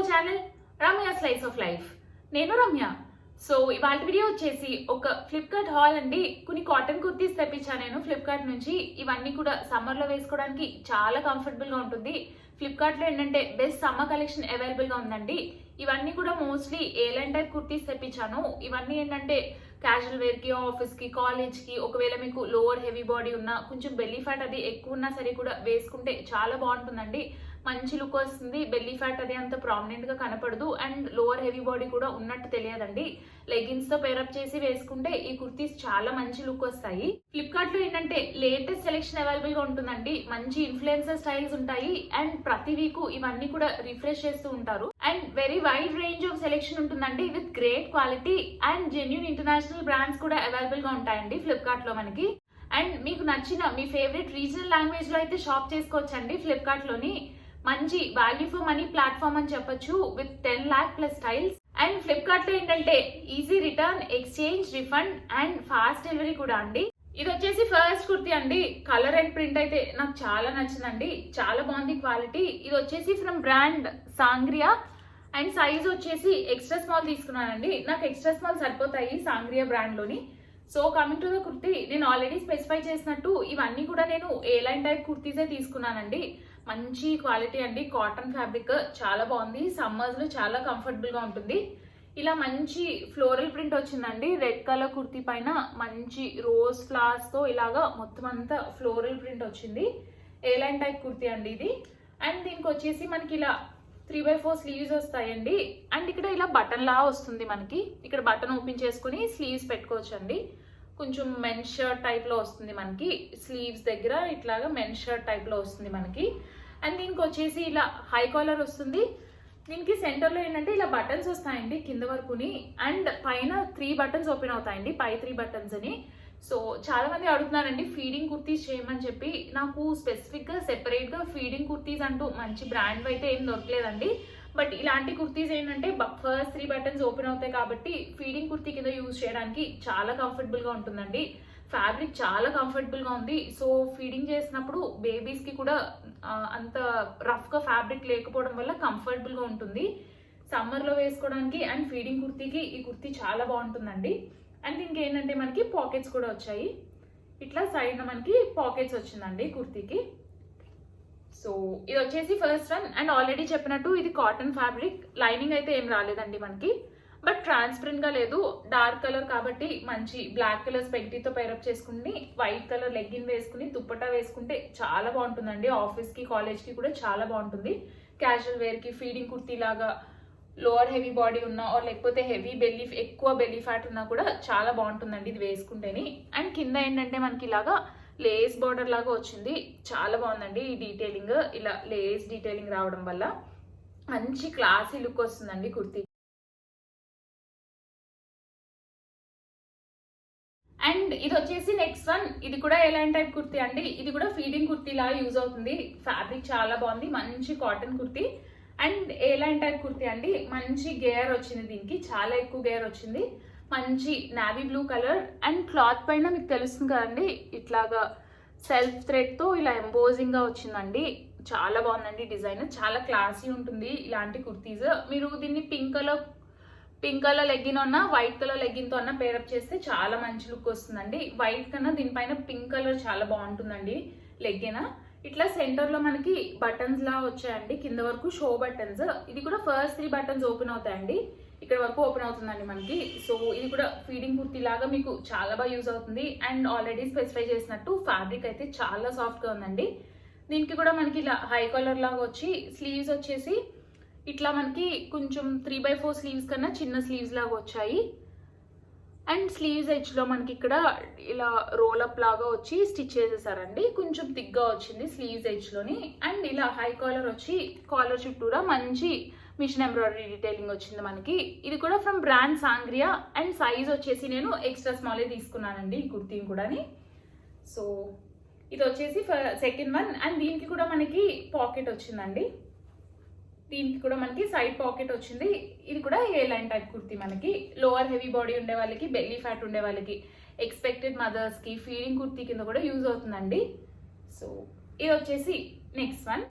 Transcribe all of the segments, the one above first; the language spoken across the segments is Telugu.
Our channel Ramya slice of life. నేను రమ్య. సో ఇవాళ వీడియో వచ్చేసి ఒక ఫ్లిప్కార్ట్ హాల్ అండి. కొన్ని కాటన్ కుర్తీస్ తెప్పించాను నేను ఫ్లిప్కార్ట్ నుంచి. ఇవన్నీ కూడా సమ్మర్ లో వేసుకోవడానికి చాలా కంఫర్టబుల్ గా ఉంటుంది. ఫ్లిప్కార్ట్ లో ఏంటంటే బెస్ట్ సమ్మర్ కలెక్షన్ అవైలబుల్ గా ఉందండి. ఇవన్నీ కూడా మోస్ట్లీ ఏలైన్ టైప్ కుర్తీస్ తెప్పించాను. ఇవన్నీ ఏంటంటే క్యాజువల్ వేర్ కి, ఆఫీస్ కి, కాలేజ్ కి, ఒకవేళ మీకు లోవర్ హెవీ బాడీ ఉన్నా, కొంచెం బెల్లీ ఫ్యాట్ అది ఎక్కువ ఉన్నా సరే కూడా వేసుకుంటే చాలా బాగుంటుందండి. మంచి లుక్ వస్తుంది. బెల్లీ ఫ్యాట్ అది అంత ప్రామినెంట్ గా కనపడదు అండ్ లోవర్ హెవీ బాడీ కూడా ఉన్నట్టు తెలియదండి. లెగిన్స్ తో పేరప్ చేసి వేసుకుంటే ఈ కుర్తీస్ చాలా మంచి లుక్ వస్తాయి. ఫ్లిప్కార్ట్ లో ఏంటంటే లేటెస్ట్ సెలెక్షన్ అవైలబుల్ గా ఉంటుందండి. మంచి ఇన్ఫ్లుయెన్సర్ స్టైల్స్ ఉంటాయి అండ్ ప్రతి వీక్ ఇవన్నీ కూడా రిఫ్రెష్ చేస్తూ ఉంటారు. And very wide range of selection ఉంటుందండి with great quality and genuine international brands కూడా అవైలబుల్ గా ఉంటాయండి ఫ్లిప్కార్ట్ లో మనకి. అండ్ మీకు నచ్చిన మీ ఫేవరెట్ రీజనల్ లాంగ్వేజ్ లో అయితే షాప్ చేసుకోవచ్చండి ఫ్లిప్కార్ట్ లోని. మంచి వాల్యూ ఫర్ మనీ ప్లాట్ఫామ్ అని చెప్పొచ్చు with 10 lakh plus styles. And Flipkart లో ఏంటంటే easy return, exchange, refund and fast delivery కూడా అండి. ఇది వచ్చేసి ఫస్ట్ కుర్తీ అండి. కలర్ అండ్ ప్రింట్ అయితే నాకు చాలా నచ్చిందండి. చాలా బాగుంది క్వాలిటీ. ఇది వచ్చేసి from brand Sangria and size వచ్చేసి ఎక్స్ట్రా స్మాల్ తీసుకున్నానండి. నాకు ఎక్స్ట్రా స్మాల్ సరిపోతాయి సాంగ్రియా బ్రాండ్ లోని. So coming to the kurti, నేను ఆల్రెడీ స్పెసిఫై చేసినట్టు ఇవన్నీ కూడా నేను ఏలైన్ టైప్ కుర్తీసే తీసుకున్నానండి. మంచి క్వాలిటీ అండి. కాటన్ ఫ్యాబ్రిక్ చాలా బాగుంది. సమ్మర్స్ లో చాలా కంఫర్టబుల్ గా ఉంటుంది. ఇలా మంచి ఫ్లోరల్ ప్రింట్ వచ్చిందండి. రెడ్ కలర్ కుర్తీ పైన మంచి రోజ్ ఫ్లవర్స్ తో ఇలాగా మొత్తం అంతా ఫ్లోరల్ ప్రింట్ వచ్చింది. ఏలైన్ టైప్ కుర్తీ అండి ఇది. అండ్ దీనికి వచ్చేసి మనకి ఇలా 3/4 స్లీవ్స్ వస్తాయండి. అండ్ ఇక్కడ ఇలా బటన్ లా వస్తుంది మనకి. ఇక్కడ బటన్ ఓపెన్ చేసుకుని స్లీవ్స్ పెట్టుకోవచ్చు అండి. కొంచెం మెన్ షర్ట్ టైప్ లో వస్తుంది మనకి. స్లీవ్స్ దగ్గర ఇట్లాగా మెన్ షర్ట్ టైప్ లో వస్తుంది మనకి. అండ్ దీనికి వచ్చేసి ఇలా హై కాలర్ వస్తుంది. దీనికి సెంటర్ లో ఏంటంటే ఇలా బటన్స్ వస్తాయండి కింద వరకుని. అండ్ పైన 3 బటన్స్ ఓపెన్ అవుతాయండి, పై 3 బటన్స్ అని. సో చాలా మంది అడుగుతున్నారండి ఫీడింగ్ కుర్తీస్ చేయమని చెప్పి. నాకు స్పెసిఫిక్ గా సెపరేట్ గా ఫీడింగ్ కుర్తీస్ అంటూ మంచి బ్రాండ్ అయితే ఏం దొరకలేదండి. బట్ ఇలాంటి కుర్తీస్ ఏంటంటే ఫస్ట్ 3 బటన్స్ ఓపెన్ అవుతాయి కాబట్టి ఫీడింగ్ కుర్తీ కింద యూజ్ చేయడానికి చాలా కంఫర్టబుల్ గా ఉంటుందండి. ఫ్యాబ్రిక్ చాలా కంఫర్టబుల్ గా ఉంది. సో ఫీడింగ్ చేసినప్పుడు బేబీస్ కి కూడా అంత రఫ్ గా ఫ్యాబ్రిక్ లేకపోవడం వల్ల కంఫర్టబుల్ గా ఉంటుంది సమ్మర్ లో వేసుకోవడానికి. అండ్ ఫీడింగ్ కుర్తీకి ఈ కుర్తీ చాలా బాగుంటుందండి. అండ్ దీనికి ఏంటంటే మనకి పాకెట్స్ కూడా వచ్చాయి. ఇట్లా సైడ్ మనకి పాకెట్స్ వచ్చిందండి కుర్తీకి. సో ఇది వచ్చేసి ఫస్ట్ వన్. అండ్ ఆల్రెడీ చెప్పినట్టు ఇది కాటన్ ఫ్యాబ్రిక్. లైనింగ్ అయితే ఏం రాలేదండి మనకి. బట్ ట్రాన్స్పరెంట్ గా లేదు, డార్క్ కలర్ కాబట్టి మంచి బ్లాక్ కలర్ స్పెక్టీతో పైరప్ చేసుకుని వైట్ కలర్ లెగ్గిన్ వేసుకుని దుప్పట్టా వేసుకుంటే చాలా బాగుంటుందండి. ఆఫీస్ కి, కాలేజ్ కి కూడా చాలా బాగుంటుంది. క్యాజువల్ వేర్ కి, ఫీడింగ్ కుర్తీ లాగా లోవర్ హెవీ బాడీ ఉన్నా లేకపోతే హెవీ ఎక్కువ బెల్లీ ఫ్యాట్ ఉన్నా కూడా చాలా బాగుంటుందండి ఇది వేసుకుంటేని. అండ్ కింద ఏంటంటే మనకి ఇలాగా లేస్ బార్డర్ లాగా వచ్చింది. చాలా బాగుందండి ఈ డీటెయిలింగ్. ఇలా లేస్ డీటెయిలింగ్ రావడం వల్ల మంచి క్లాసీ లుక్ వస్తుందండి కుర్తీ. అండ్ ఇది వచ్చేసి నెక్స్ట్ వన్. ఇది కూడా ఎలాంటి టైప్ కుర్తీ అండి. ఇది కూడా ఫీడింగ్ కుర్తీ లాగా యూజ్ అవుతుంది. ఫ్యాబ్రిక్ చాలా బాగుంది. మంచి కాటన్ కుర్తీ అండ్ ఎలాంటి టైప్ కుర్తీ అండి. మంచి గేర్ వచ్చింది దీనికి, చాలా ఎక్కువ గేర్ వచ్చింది. మంచి navy blue colour and cloth పైన మీకు తెలుస్తుంది కదండి ఇట్లాగా సెల్ఫ్ థ్రెడ్ తో ఇలా ఎంబోజింగ్ గా వచ్చిందండి. చాలా బాగుందండి డిజైన్. చాలా క్లాసీ ఉంటుంది ఇలాంటి కుర్తీస్. మీరు దీన్ని పింక్ కలర్ లెగ్గిన్ అన్నా వైట్ కలర్ లెగ్గిన్ తో అన్నా పేరప్ చేస్తే చాలా మంచి లుక్ వస్తుందండి. వైట్ కన్నా దీనిపైన పింక్ కలర్ చాలా బాగుంటుందండి లెగ్గిన్. ఇట్లా సెంటర్ లో మనకి బటన్స్ లా వచ్చాయండి. కింద వరకు షో బటన్స్. ఇది కూడా ఫస్ట్ 3 బటన్స్ ఓపెన్ అవుతాయండి. ఇక్కడ వరకు ఓపెన్ అవుతుందండి మనకి. సో ఇది కూడా ఫీడింగ్ కుర్తీ లాగా మీకు చాలా బాగా యూజ్ అవుతుంది. అండ్ ఆల్రెడీ స్పెసిఫై చేసినట్టు ఫ్యాబ్రిక్ అయితే చాలా సాఫ్ట్ గా ఉందండి. దీనికి కూడా మనకి ఇలా హై కలర్ లాగా వచ్చి స్లీవ్స్ వచ్చేసి ఇట్లా మనకి కొంచెం 3/4 స్లీవ్స్ కన్నా చిన్న స్లీవ్స్ లాగా వచ్చాయి. అండ్ స్లీవ్స్ ఎడ్జ్ లో మనకి ఇక్కడ ఇలా రోల్ అప్ లాగా వచ్చి స్టిచ్ చేసేసారండి. కొంచెం థిక్ గా వచ్చింది స్లీవ్స్ ఎడ్జ్ లోని. అండ్ ఇలా హై కాలర్ వచ్చి కాలర్ చుట్టూరా మంచి మిషన్ ఎంబ్రాయిడరీ డీటెయిలింగ్ వచ్చింది మనకి. ఇది కూడా from brand Sangria and size వచ్చేసి నేను ఎక్స్ట్రా స్మాల్ తీసుకున్నానండి ఈ కుర్తీని కూడా. సో ఇది వచ్చేసి సెకండ్ వన్. అండ్ దీనికి కూడా మనకి పాకెట్ వచ్చిందండి. దీనికి కూడా మనకి సైడ్ పాకెట్ వచ్చింది. ఇది కూడా ఏ లైన్ టైప్ కుర్తీ మనకి. లోవర్ హెవీ బాడీ ఉండే వాళ్ళకి, బెల్లీ ఫ్యాట్ ఉండే వాళ్ళకి, ఎక్స్పెక్టెడ్ మదర్స్ కి ఫీడింగ్ కుర్తీ కింద కూడా యూజ్ అవుతుందండి. సో ఇది వచ్చేసి నెక్స్ట్ వన్.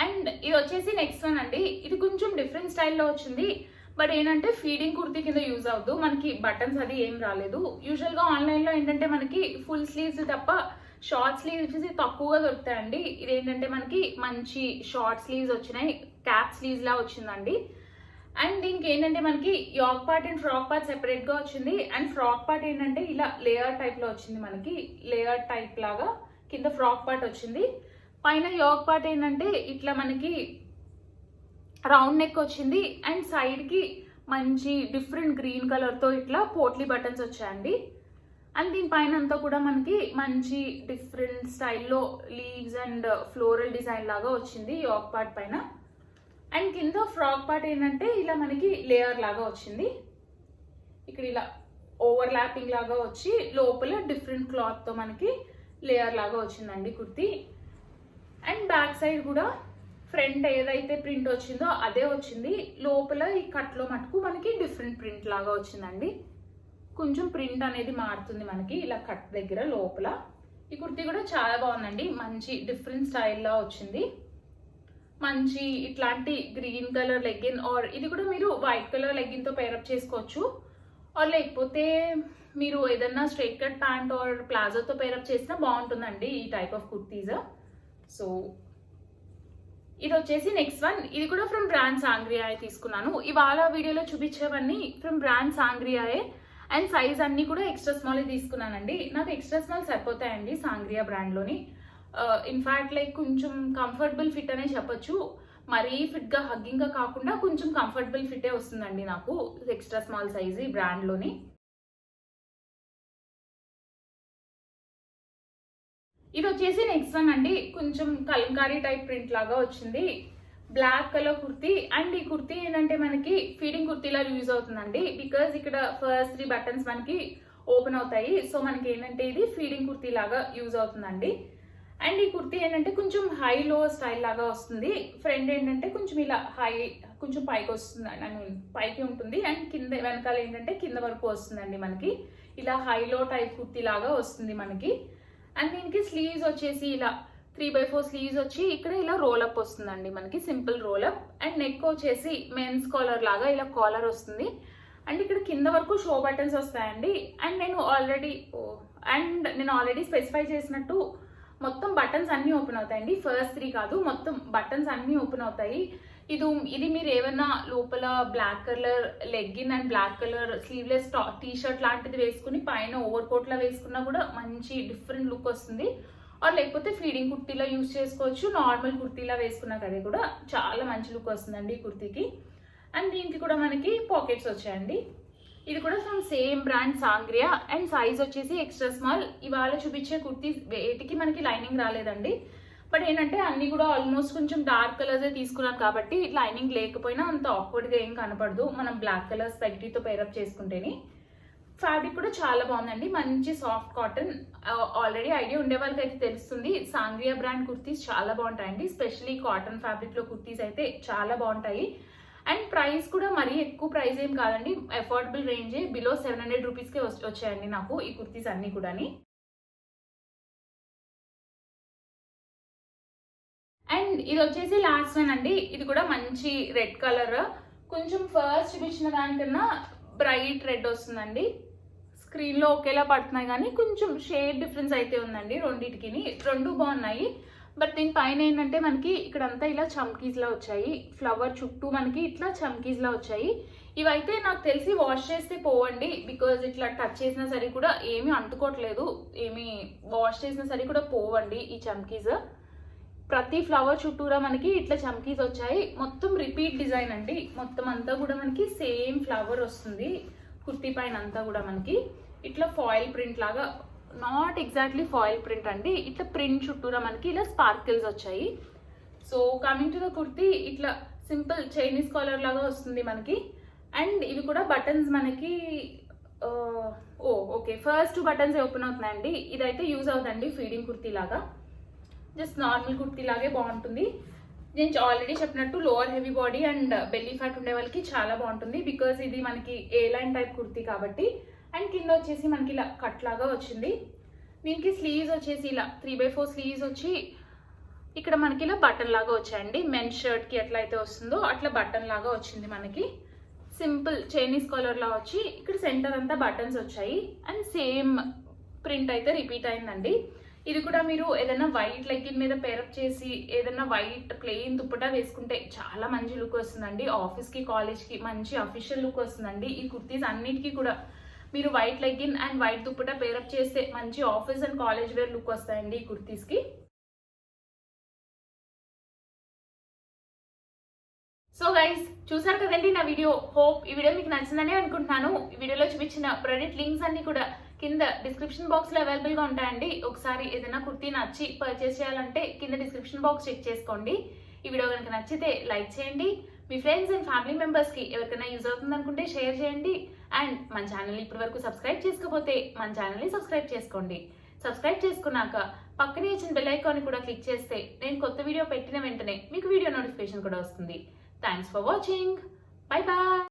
అండ్ ఇది వచ్చేసి నెక్స్ట్ వన్ అండి. ఇది కొంచెం డిఫరెంట్ స్టైల్లో వచ్చింది. బట్ ఏంటంటే ఫీడింగ్ కుర్తీ కింద యూజ్ అవుతూ మనకి బటన్స్ అది ఏం రాలేదు. యూజువల్గా ఆన్లైన్లో ఏంటంటే మనకి ఫుల్ స్లీవ్స్ తప్ప షార్ట్ స్లీవ్స్ తక్కువగా దొరుకుతాయండి. ఇదేంటంటే మనకి మంచి షార్ట్ స్లీవ్స్ వచ్చినాయి, క్యాప్ స్లీవ్స్ లా వచ్చిందండి. అండ్ దీనికి ఏంటంటే మనకి yoke part and frock part సెపరేట్గా వచ్చింది. అండ్ ఫ్రాక్ పార్ట్ ఏంటంటే ఇలా లేయర్ టైప్లో వచ్చింది, మనకి లేయర్ టైప్ లాగా కింద ఫ్రాక్ పార్ట్ వచ్చింది. పైన యోక్ పార్ట్ ఏంటంటే ఇట్లా మనకి రౌండ్ నెక్ వచ్చింది. అండ్ సైడ్కి మంచి డిఫరెంట్ గ్రీన్ కలర్తో ఇట్లా పోట్లీ బటన్స్ వచ్చాయండి. అండ్ దీనిపైన అంతా కూడా మనకి మంచి డిఫరెంట్ స్టైల్లో లీవ్స్ అండ్ ఫ్లోరల్ డిజైన్ లాగా వచ్చింది యోక్ పార్ట్ పైన. అండ్ కింద ఫ్రాక్ పార్ట్ ఏంటంటే ఇలా మనకి లేయర్ లాగా వచ్చింది. ఇక్కడ ఇలా ఓవర్ ల్యాపింగ్ లాగా వచ్చి లోపల డిఫరెంట్ క్లాత్తో మనకి లేయర్ లాగా వచ్చిందండి కుర్తీ. అండ్ బ్యాక్ సైడ్ కూడా ఫ్రంట్ ఏదైతే ప్రింట్ వచ్చిందో అదే వచ్చింది. లోపల ఈ కట్లో మటుకు మనకి డిఫరెంట్ ప్రింట్ లాగా వచ్చిందండి. కొంచెం ప్రింట్ అనేది మారుతుంది మనకి ఇలా కట్ దగ్గర లోపల. ఈ కుర్తీ కూడా చాలా బాగుందండి, మంచి డిఫరెంట్ స్టైల్లో వచ్చింది. మంచి ఇట్లాంటి గ్రీన్ కలర్ లెగ్గిన్ ఆర్ ఇది కూడా మీరు వైట్ కలర్ లెగ్గిన్తో పేరప్ చేసుకోవచ్చు. ఆర్ లేకపోతే మీరు ఏదన్నా స్ట్రైట్ కట్ ప్యాంట్ ఆర్ ప్లాజోతో పేరప్ చేసినా బాగుంటుందండి ఈ టైప్ ఆఫ్ కుర్తీస్. సో ఇది వచ్చేసి నెక్స్ట్ వన్. ఇది కూడా ఫ్రమ్ బ్రాండ్ సాంగ్రియాయే తీసుకున్నాను. ఇవాళ వీడియోలో చూపించేవన్నీ ఫ్రమ్ బ్రాండ్ సాంగ్రియాయే. అండ్ సైజ్ అన్నీ కూడా ఎక్స్ట్రా స్మాల్ తీసుకున్నానండి. నాకు ఎక్స్ట్రా స్మాల్ సరిపోతాయండి సాంగ్రియా బ్రాండ్లోని. ఇన్ఫ్యాక్ట్ లైక్ కొంచెం కంఫర్టబుల్ ఫిట్ అనే చెప్పొచ్చు. మరీ ఫిట్గా హగ్గింగ్గా కాకుండా కొంచెం కంఫర్టబుల్ ఫిట్టే వస్తుందండి నాకు ఎక్స్ట్రా స్మాల్ సైజ్ ఈ బ్రాండ్లోని. ఇది వచ్చేసి నెక్స్ట్ వన్ అండి. కొంచెం కలంకారీ టైప్ ప్రింట్ లాగా వచ్చింది, బ్లాక్ కలర్ కుర్తీ. అండ్ ఈ కుర్తీ ఏంటంటే మనకి ఫీడింగ్ కుర్తీలా యూజ్ అవుతుందండి. బికాజ్ ఇక్కడ ఫస్ట్ 3 బటన్స్ మనకి ఓపెన్ అవుతాయి. సో మనకి ఏంటంటే ఇది ఫీడింగ్ కుర్తీ లాగా యూజ్ అవుతుందండి. అండ్ ఈ కుర్తీ ఏంటంటే కొంచెం హై లో స్టైల్ లాగా వస్తుంది. ఫ్రంట్ ఏంటంటే కొంచెం ఇలా హై కొంచెం పైకి వస్తుంది, ఐ మీన్ పైకి ఉంటుంది. అండ్ కింద వెనకాల ఏంటంటే కింద వరకు వస్తుందండి మనకి. ఇలా హై లో టైప్ కుర్తీ లాగా వస్తుంది మనకి. అండ్ దీనికి స్లీవ్స్ వచ్చేసి ఇలా 3/4 స్లీవ్స్ వచ్చి ఇక్కడ ఇలా రోలప్ వస్తుందండి మనకి, సింపుల్ రోలప్. అండ్ నెక్ వచ్చేసి మెన్స్ కాలర్ లాగా ఇలా కాలర్ వస్తుంది. అండ్ ఇక్కడ కింద వరకు షో బటన్స్ వస్తాయండి. అండ్ నేను ఆల్రెడీ స్పెసిఫై చేసినట్టు మొత్తం బటన్స్ అన్నీ ఓపెన్ అవుతాయండి. ఫస్ట్ 3 కాదు, మొత్తం బటన్స్ అన్నీ ఓపెన్ అవుతాయి. ఇది మీరు ఏమైనా లోపల black colour legging and black colour sleeveless T shirt లాంటిది వేసుకుని పైన ఓవర్ కోట్లా వేసుకున్నా కూడా మంచి డిఫరెంట్ లుక్ వస్తుంది. ఆర్ లేకపోతే ఫీడింగ్ కుర్తీలా యూజ్ చేసుకోవచ్చు. నార్మల్ కుర్తీలా వేసుకున్నా కదా కూడా చాలా మంచి లుక్ వస్తుందండి ఈ కుర్తీకి. అండ్ దీనికి కూడా మనకి పాకెట్స్ వచ్చాయండి. ఇది కూడా from same brand Sangria. And size వచ్చేసి ఎక్స్ట్రా స్మాల్. ఇవాళ చూపించే కుర్తీ వేటికి మనకి లైనింగ్ రాలేదండి. బట్ ఏంటంటే అన్ని కూడా ఆల్మోస్ట్ కొంచెం డార్క్ కలర్సే తీసుకున్నాను కాబట్టి లైనింగ్ లేకపోయినా అంత ఆక్వర్డ్గా ఏం కనపడదు మనం బ్లాక్ కలర్ స్పెక్టీతో పేరప్ చేసుకుంటేనే. ఫ్యాబ్రిక్ కూడా చాలా బాగుందండి, మంచి సాఫ్ట్ కాటన్. ఆల్రెడీ ఐడియా ఉండే వాళ్ళకి అయితే తెలుస్తుంది సాంగ్రియా బ్రాండ్ కుర్తీస్ చాలా బాగుంటాయండి. స్పెషల్లీ కాటన్ ఫ్యాబ్రిక్లో కుర్తీస్ అయితే చాలా బాగుంటాయి. అండ్ ప్రైస్ కూడా మరీ ఎక్కువ ప్రైస్ ఏం కాదండి, అఫోర్డబుల్ రేంజే. బిలో 700 రూపీస్కే వచ్చాయండి నాకు ఈ కుర్తీస్ అన్నీ కూడా. అండ్ ఇది వచ్చేసి లాస్ట్ వన్ అండి. ఇది కూడా మంచి రెడ్ కలర్, కొంచెం ఫస్ట్ చూపించిన దానికన్నా బ్రైట్ రెడ్ వస్తుందండి. స్క్రీన్లో ఒకేలా పడుతున్నాయి కానీ కొంచెం షేడ్ డిఫరెన్స్ అయితే ఉందండి రెండింటికి. రెండు బాగున్నాయి. బట్ దీనిపైన ఏంటంటే మనకి ఇక్కడంతా ఇలా చమ్కీస్లా వచ్చాయి, ఫ్లవర్ చుట్టూ మనకి ఇట్లా చమ్కీస్లా వచ్చాయి. ఇవైతే నాకు తెలిసి వాష్ చేస్తే పోవండి, బికాజ్ ఇట్లా టచ్ చేసినా సరే కూడా ఏమీ అంటుకోవట్లేదు, ఏమీ వాష్ చేసినా సరే కూడా పోవండి ఈ చమ్కీస్. ప్రతి ఫ్లవర్ చుట్టూరా మనకి ఇట్లా చమ్కీస్ వచ్చాయి. మొత్తం రిపీట్ డిజైన్ అండి, మొత్తం అంతా కూడా మనకి సేమ్ ఫ్లవర్ వస్తుంది. కుర్తీ పైన అంతా కూడా మనకి ఇట్లా ఫాయిల్ ప్రింట్ లాగా, నాట్ ఎగ్జాక్ట్లీ ఫాయిల్ ప్రింట్ అండి, ఇట్లా ప్రింట్ చుట్టూరా మనకి ఇలా స్పార్కిల్స్ వచ్చాయి. So coming to the kurti, ఇట్లా సింపుల్ చైనీస్ కాలర్ లాగా వస్తుంది మనకి. అండ్ ఇవి కూడా బటన్స్ మనకి ఓకే ఫస్ట్ 2 బటన్స్ ఓపెన్ అవుతున్నాయండి. ఇదైతే యూజ్ అవుతుందండి ఫీడింగ్ కుర్తీ లాగా, జస్ట్ నార్మల్ కుర్తీ లాగే బాగుంటుంది. నేను ఆల్రెడీ చెప్పినట్టు lower heavy body and belly fat ఉండే వాళ్ళకి చాలా బాగుంటుంది, బికాజ్ ఇది మనకి ఏ లైన్ టైప్ కుర్తీ కాబట్టి. అండ్ కింద వచ్చేసి మనకి ఇలా కట్ లాగా వచ్చింది. దీనికి స్లీవ్స్ వచ్చేసి ఇలా 3/4 స్లీవ్స్ వచ్చి ఇక్కడ మనకి ఇలా బటన్ లాగా వచ్చాయండి. మెన్ షర్ట్ కి ఎట్లా అయితే వస్తుందో అట్లా బటన్ లాగా వచ్చింది మనకి. సింపుల్ చైనీస్ కాలర్ లా వచ్చి ఇక్కడ సెంటర్ అంతా బటన్స్ వచ్చాయి అండ్ సేమ్ ప్రింట్ అయితే రిపీట్ అయిందండి. ఇది కూడా మీరు ఏదైనా వైట్ లెగ్గిన్ మీద పేరప్ చేసి ఏదైనా వైట్ ప్లెయిన్ దుప్పటా వేసుకుంటే చాలా మంచి లుక్ వస్తుందండి. ఆఫీస్కి కాలేజ్కి మంచి అఫీషియల్ లుక్ వస్తుందండి. ఈ కుర్తీస్ అన్నిటికీ కూడా మీరు white legging and white dupatta pair up చేస్తే మంచి office and college wear look వస్తాయండి ఈ కుర్తీస్కి. సో గైస్, చూసారు కదండి నా వీడియో. హోప్ ఈ వీడియో మీకు నచ్చిందని అనుకుంటున్నాను. ఈ వీడియోలో చూపించిన ప్రొడక్ట్ లింక్స్ అన్ని కూడా కింద డిస్క్రిప్షన్ బాక్స్ లో అవైలబుల్ గా ఉంటాయండి. ఒకసారి ఏదైనా కుర్తీ నచ్చి పర్చేస్ చేయాలంటే కింద డిస్క్రిప్షన్ బాక్స్ చెక్ చేసుకోండి. ఈ వీడియో కనుక నచ్చితే లైక్ చేయండి. మీ ఫ్రెండ్స్ అండ్ ఫ్యామిలీ మెంబర్స్ కి ఎవరికైనా యూజ్ అవుతుంది అనుకుంటే షేర్ చేయండి. అండ్ మన ఛానల్ ఇప్పటి వరకు సబ్స్క్రైబ్ చేసుకోకపోతే మన ఛానల్ ని సబ్స్క్రైబ్ చేసుకోండి. సబ్స్క్రైబ్ చేసుకున్నాక పక్కనే వచ్చిన బెల్ ఐకాన్ కూడా క్లిక్ చేస్తే నేను కొత్త వీడియో పెట్టిన వెంటనే మీకు వీడియో నోటిఫికేషన్ కూడా వస్తుంది. Thanks for watching. Bye bye.